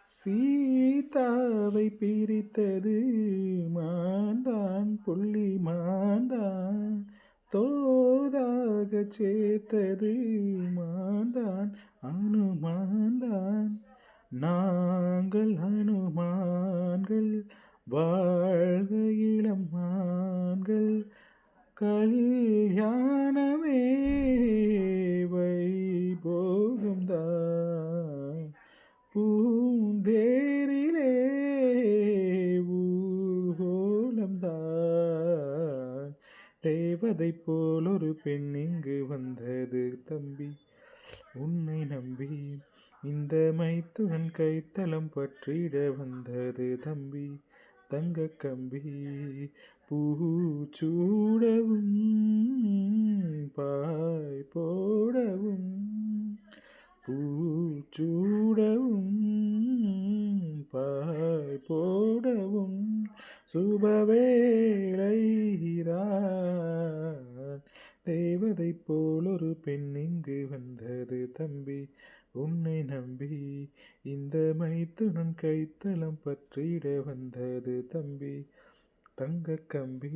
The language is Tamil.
சீதாவை பிரித்தது மான்தான், புள்ளி மான்தான். தோதாக சேர்த்தது மான்தான், அனுமான்தான். நாங்கள் அனுமான்கள், வாழ்க இளம் மான்கள். கல்யாணமே வைபோகம்தான், பூந்தேரிலே ஊர்கோலம்தான். தேவதை போல் ஒரு பெண் இங்கு வந்தது தம்பி, உன்னை நம்பி. இந்த மைத்துனன் கைத்தலம் பற்றிட வந்தது தம்பி, தங்க கம்பி. பூச்சூடவும் பாய் போடவும், பூச்சூடவும் பாய் போடவும் சுபவேளைதான். தேவதை போல் ஒரு பெண் இங்கு வந்தது தம்பி, உன்னை நம்பி. இந்த மைத்துனன் கைத்தலம் பற்றிட வந்தது தம்பி, தங்க கம்பி.